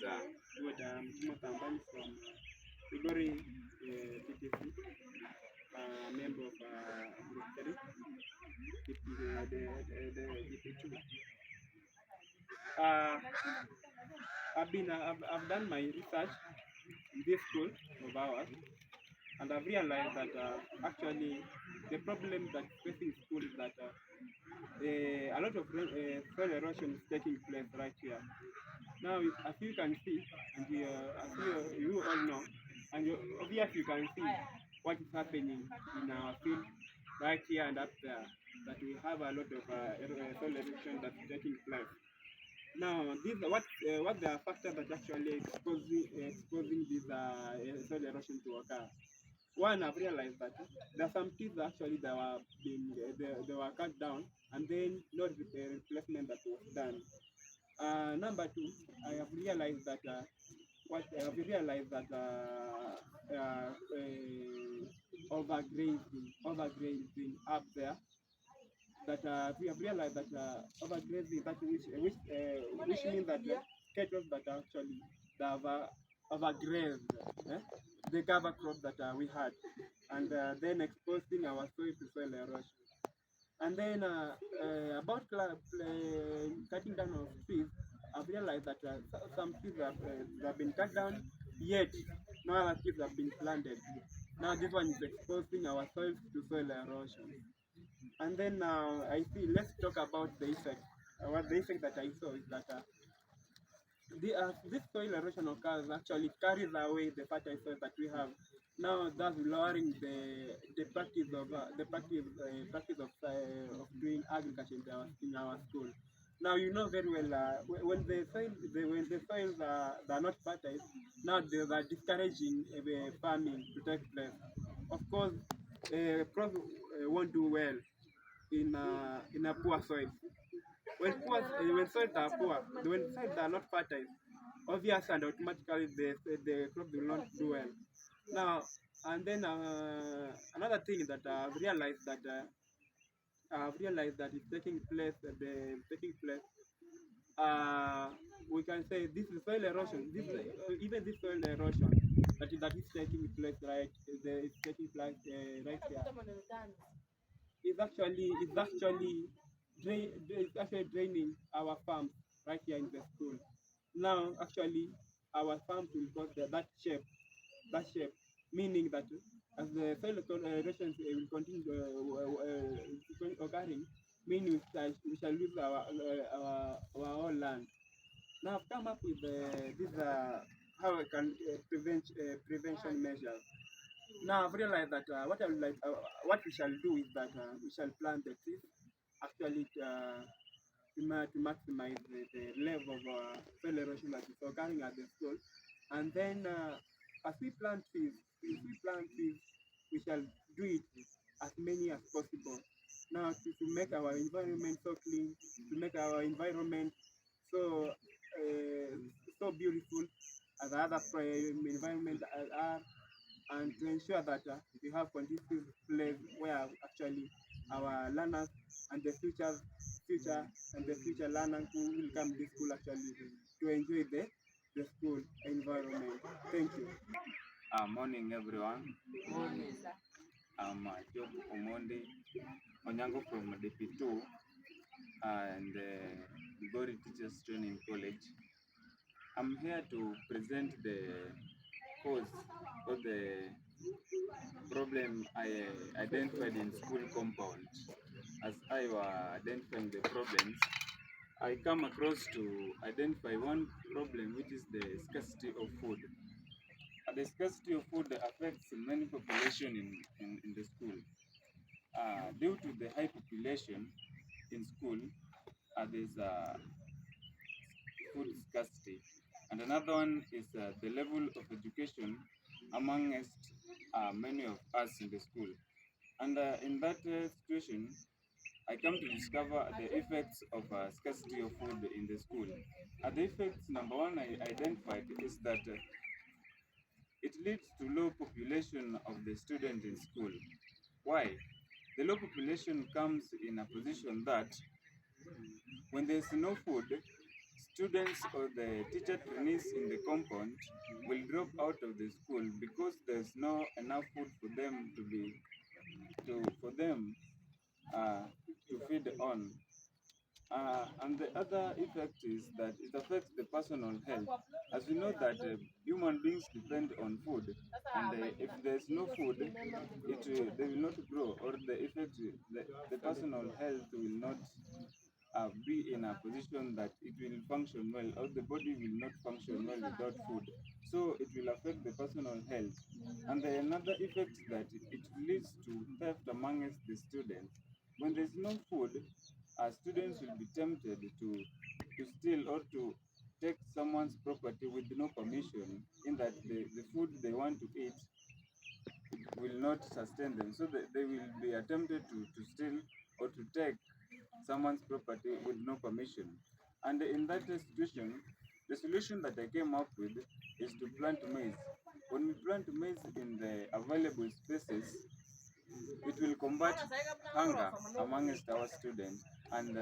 Good, Mutambani from Igori TTC, member of Group 3, the GP2. I've done my research in this school of ours, and I've realized that actually the problem that facing school is that a lot of soil erosion is taking place right here. Now, as you can see, and as you all know, and obviously you can see what is happening in our field right here and up there, that we have a lot of soil erosion that's taking place. Now, these are what the factors that actually exposing this soil erosion to occur. One, I've realized that there are some trees actually that were being they were cut down, and then no replacement that was done. Number two, I have realized that overgrazing up there. That we have realized that overgrazing that which means that cattle that actually they have overgrazed the cover crop that we had, and then exposing our soil to soil erosion. And then about cutting down of trees, I've realized that some trees have been cut down, yet no other trees have been planted. Now this one is exposing our soils to soil erosion. And then now let's talk about the effect. What the effect that I saw is that this soil erosion occurs actually carries away the fertile soil that we have. Now thus lowering the practice of doing agriculture in our school. Now you know very well when the soils are not fertile, now they are discouraging farming to take place. Of course, crops won't do well in a poor soil. When soils are poor, when soils are not fertile, obviously and automatically the crop will not do well. Now and then another thing that I've realized that is taking place. Taking place. Uh, we can say this is soil erosion. Even this soil erosion that is taking place is taking place right here. It's actually draining our farms right here in the school. Now, actually, our farms will got that shape, meaning that as the soil erosion will continue occurring, meaning we shall lose our own land. Now, I've come up with this how we can prevent prevention measures. Now I've realized that what we shall do is that we shall plant the trees actually to maximize the level of soil erosion that is occurring at the school. And then as we plant trees, we shall do it as many as possible. Now to make our environment so clean, to make our environment so so beautiful as other environment are, and to ensure that we have conducive place where actually our learners and the future learners who will come to this school actually to enjoy the school environment. Thank you. Morning, everyone. I'm Job Omondi Onyango from DP2 and Gori Teachers Training College. I'm here to present the cause of the problem I identified in school compound. As I was identifying the problems, I come across to identify one problem, which is the scarcity of food. The scarcity of food affects many population in the school. Due to the high population in school, there's food scarcity. And another one is the level of education amongst many of us in the school. And in that situation, I come to discover the effects of scarcity of food in the school. The effects, number one, I identified is that it leads to low population of the student in school. Why? The low population comes in a position that when there's no food, students or the teacher trainees in the compound will drop out of the school because there's no enough food for them to feed on. And the other effect is that it affects the personal health. As we know that human beings depend on food, and if there's no food, they will not grow, or the personal health will not be in a position that it will function well, or the body will not function well without food. So it will affect the personal health. And the another effect that it leads to theft amongst the students. When there's no food, students will be tempted to steal or to take someone's property with no permission, in that the food they want to eat will not sustain them. So they will be attempted to steal or to take someone's property with no permission. And in that situation, the solution that I came up with is to plant maize. When we plant maize in the available spaces, it will combat hunger amongst our students, and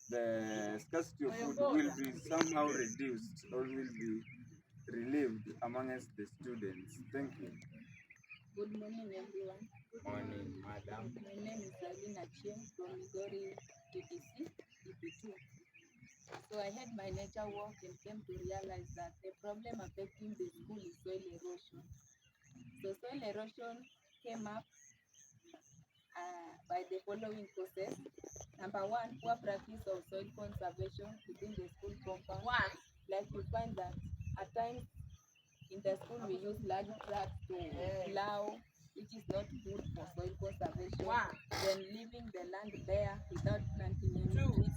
the scarcity of food will be somehow reduced or will be relieved amongst the students. Thank you. Good morning, everyone. Morning, madam. My name is Alina Chiem from Migori TTC, EP2. So I had my nature walk and came to realize that the problem affecting the school is soil erosion. So soil erosion came up by the following causes. Number one, poor practice of soil conservation within the school compound. Like you find that at times in the school we use large tracts to plow, which is not good for soil conservation. Then leaving the land bare without planting any trees.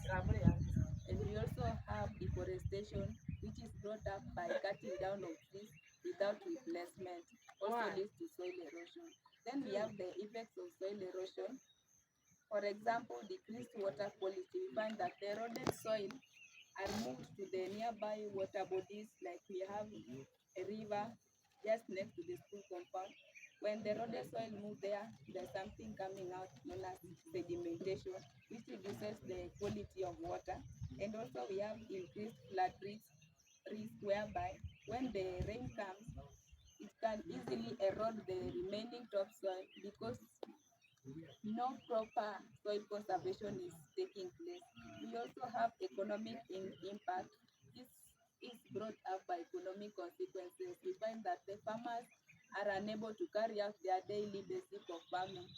And we also have deforestation, which is brought up by cutting down of trees without replacement, also leads to soil erosion. Then we have the effects of soil erosion. For example, decreased water quality. We find that the eroded soil are moved to the nearby water bodies, like we have a river just next to the school compound. When the eroded soil move there, there's something coming out known as sedimentation, which reduces the quality of water. And also we have increased flood risk whereby when the rain comes, it can easily erode the remaining topsoil because no proper soil conservation is taking place. We also have economic impact. This is brought up by economic consequences. We find that the farmers are unable to carry out their daily basic of farming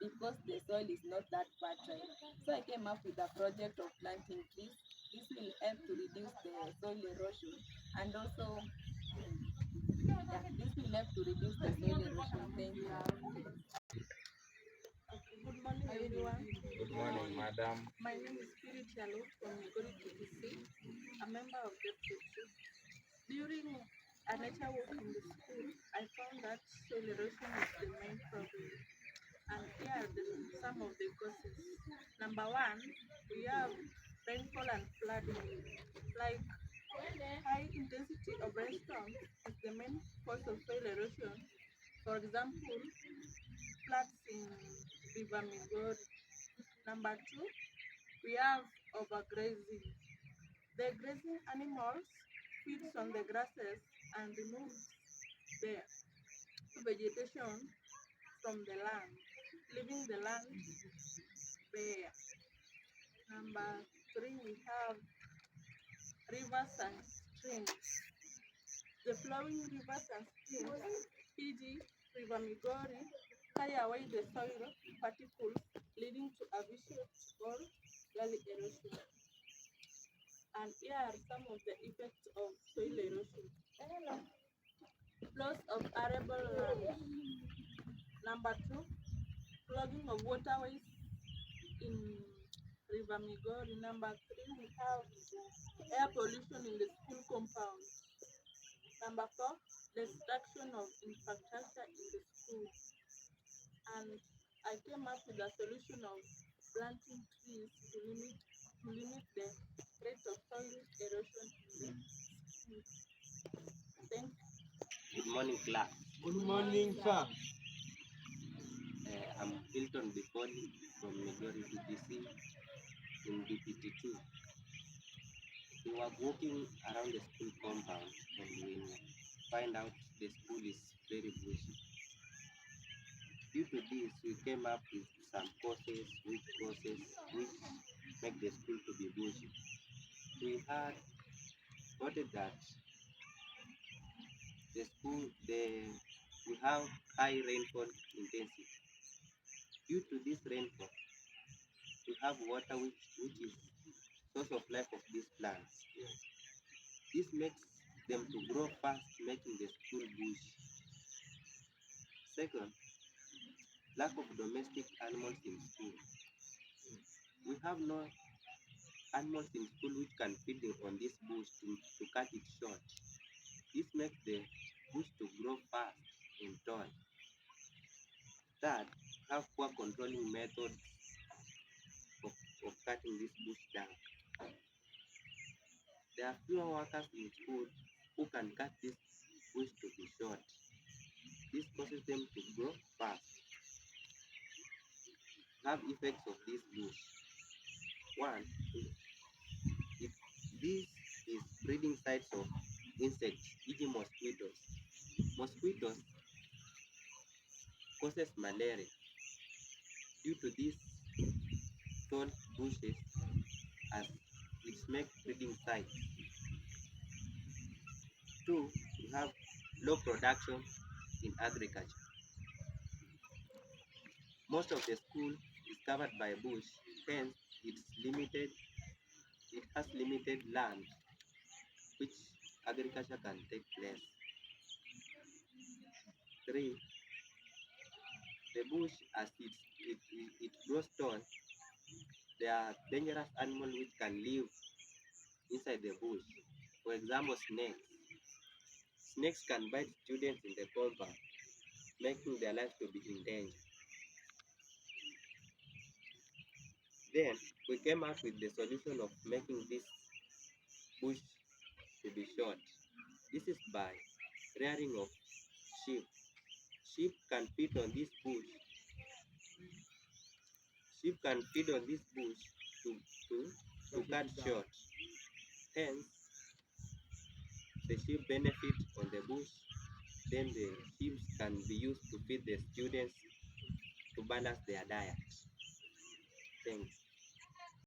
because the soil is not that fertile. So I came up with a project of planting trees. This will help to reduce the soil erosion, and also this will help to reduce the soil erosion. Thank you. Good morning, everyone. Good morning, madam. My name is Spirit Yalo from Migori TTC, a member of DEPT2. During a nature walk in the school, I found that soil erosion is the main problem. And here are some of the causes. Number one, we have rainfall and flooding. Like high intensity of rainstorms is the main cause of soil erosion. For example, floods in River Migori. Number two, we have overgrazing. The grazing animals feeds on the grasses and removes the vegetation from the land, leaving the land bare. Number three, we have rivers and streams. The flowing rivers and streams, e.g. River Migori, carry away the soil particles, leading to a vicious or gully erosion. And here are some of the effects of soil erosion. Loss of arable land. Number two, clogging of waterways in River Migori. Number three, we have air pollution in the school compound. Number four, destruction of infrastructure in the school. And I came up with a solution of planting trees to limit the rate of soil erosion in the school. Thank you. Good morning, class. Good morning, sir. I'm Hilton Bikoli from Migori TTC in DPT2. We were walking around the school compound and we find out the school is very bushy. Due to this, we came up with some causes which make the school to be bushy. We had noted that we have high rainfall intensity. Due to this rainfall, we have water which is source of life of these plants. This makes them to grow fast, making the school bush. Second, lack of domestic animals in school. We have no animals in school which can feed on this bush to cut it short. This makes the bush to grow fast and tall. Third, have poor controlling methods of cutting this bush down. There are fewer workers in school who can cut this bush to be short. This causes them to grow fast. Have effects of this bush. One, this is breeding sites of insects, e.g. mosquitoes. Mosquitoes causes malaria. Due to these tall bushes as which make breeding sites. Two, we have low production in agriculture. Most of the school is covered by bush, hence it has limited land which agriculture can take place. Three, the bush as it grows tall, there are dangerous animals which can live inside the bush. For example, snakes. Snakes can bite students in the compound, making their lives to be in danger. Then we came up with the solution of making this bush to be short. This is by rearing of sheep. Sheep can feed on this bush. Sheep can feed on this bush to cut short. Hence, the sheep benefit on the bush. Then the sheep can be used to feed the students to balance their diet. Thanks.